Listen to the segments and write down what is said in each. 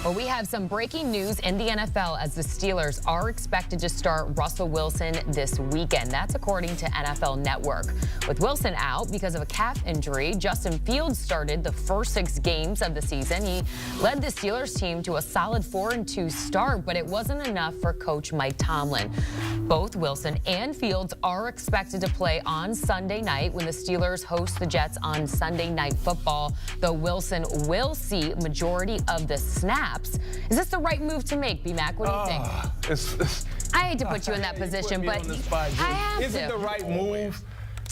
Well, we have some breaking news in the NFL as the Steelers are expected to start Russell Wilson this weekend. That's according to NFL Network. With Wilson out because of a calf injury, Justin Fields started the first 6 games of the season. He led the Steelers team to a solid 4-2 start, but it wasn't enough for coach Mike Tomlin. Both Wilson and Fields are expected to play on Sunday night when the Steelers host the Jets on Sunday Night Football, though Wilson will see majority of the snaps. Is this the right move to make, B-Mac? What do you think? I hate to put you in that position, but I have to. Is it the right move?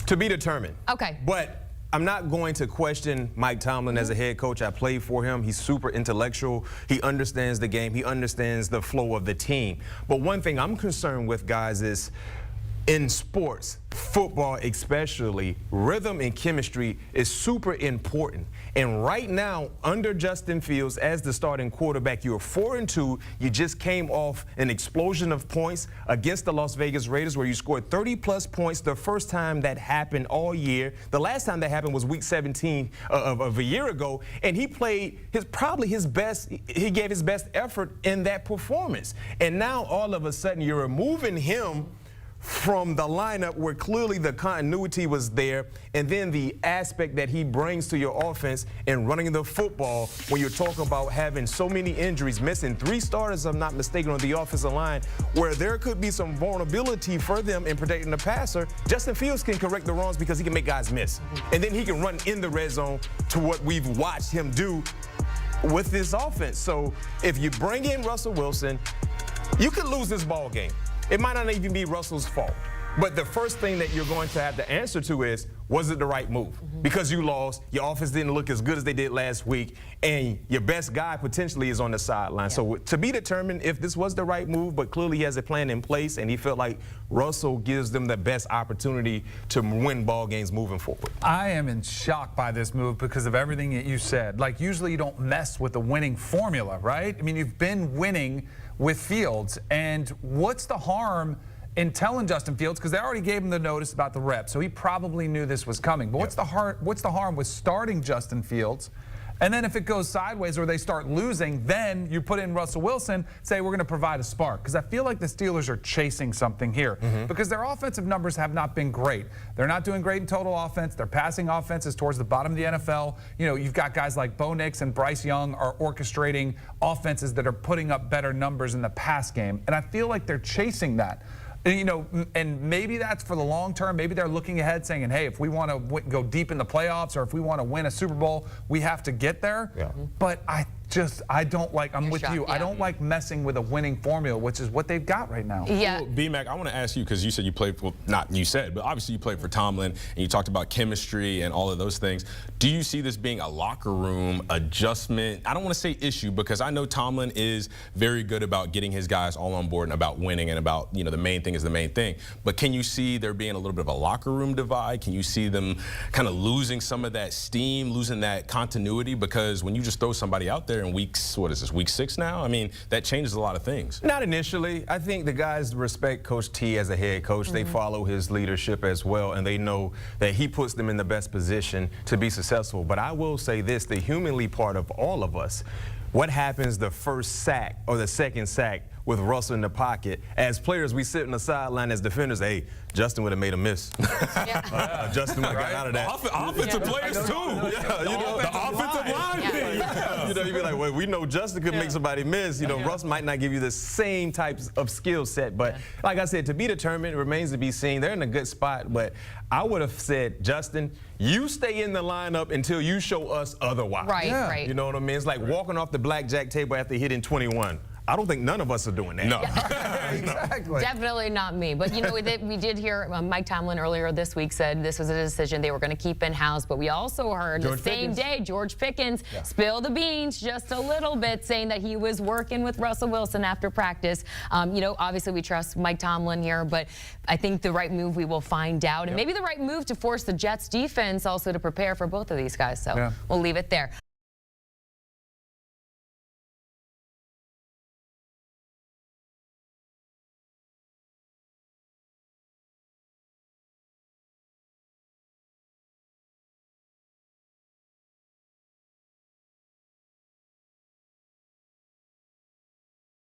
To be determined. Okay. But I'm not going to question Mike Tomlin as a head coach. I played for him. He's super intellectual. He understands the game. He understands the flow of the team. But one thing I'm concerned with, guys, is in sports, football especially, rhythm and chemistry is super important. And right now, under Justin Fields as the starting quarterback, you're 4-2. You just came off an explosion of points against the Las Vegas Raiders where you scored 30-plus points the first time that happened all year. The last time that happened was week 17 of a year ago, and he played probably his best. He gave his best effort in that performance. And now all of a sudden you're removing him from the lineup where clearly the continuity was there, and then the aspect that he brings to your offense and running the football when you're talking about having so many injuries, missing 3 starters, if I'm not mistaken, on the offensive line, where there could be some vulnerability for them in protecting the passer. Justin Fields can correct the wrongs because he can make guys miss. And then he can run in the red zone to what we've watched him do with this offense. So if you bring in Russell Wilson, you could lose this ball game. It might not even be Russell's fault. But the first thing that you're going to have to answer to is, was it the right move? Because you lost, your offense didn't look as good as they did last week, and your best guy potentially is on the sideline. Yeah. So to be determined if this was the right move, but clearly he has a plan in place, and he felt like Russell gives them the best opportunity to win ball games moving forward. I am in shock by this move because of everything that you said. Like, usually you don't mess with the winning formula, right? I mean, you've been winning with Fields, and what's the harm in telling Justin Fields, because they already gave him the notice about the rep, so he probably knew this was coming. But what's the harm with starting Justin Fields? And then if it goes sideways or they start losing, then you put in Russell Wilson, say we're going to provide a spark. Because I feel like the Steelers are chasing something here because their offensive numbers have not been great. They're not doing great in total offense. Their passing offense is towards the bottom of the NFL. You know, you've got guys like Bo Nix and Bryce Young are orchestrating offenses that are putting up better numbers in the pass game. And I feel like they're chasing that. You know, and maybe that's for the long term. Maybe they're looking ahead saying, hey, if we want to go deep in the playoffs or if we want to win a Super Bowl, we have to get there. Yeah. But I don't like, I'm with you. I don't like messing with a winning formula, which is what they've got right now. Yeah. Well, B-Mac, I want to ask you, because you said you played, well, not you said, but obviously you played for Tomlin, and you talked about chemistry and all of those things. Do you see this being a locker room adjustment? I don't want to say issue, because I know Tomlin is very good about getting his guys all on board and about winning and about, you know, the main thing is the main thing. But can you see there being a little bit of a locker room divide? Can you see them kind of losing some of that steam, losing that continuity? Because when you just throw somebody out there in weeks, what is this, week 6 now? I mean, that changes a lot of things. Not initially. I think the guys respect Coach T as a head coach. They follow his leadership as well, and they know that he puts them in the best position to be successful. But I will say this, the humanly part of all of us, what happens the first sack or the second sack with Russell in the pocket? As players, we sit on the sideline as defenders, hey, Justin would have made a miss. Justin would have got out of that. Offensive players too. You know, the offensive line thing. You know, you'd be like, well, we know Justin could make somebody miss. You know, Russ might not give you the same types of skill set. But like I said, to be determined, it remains to be seen. They're in a good spot. But I would have said, Justin, you stay in the lineup until you show us otherwise. Right, right. You know what I mean? It's like walking off the blackjack table after hitting 21. I don't think none of us are doing that. No. Exactly. Definitely not me. But, you know, we did hear Mike Tomlin earlier this week said this was a decision they were going to keep in-house. But we also heard the same day George Pickens spill the beans just a little bit, saying that he was working with Russell Wilson after practice. You know, obviously we trust Mike Tomlin here, but I think the right move we will find out. And maybe the right move to force the Jets defense also to prepare for both of these guys. So we'll leave it there.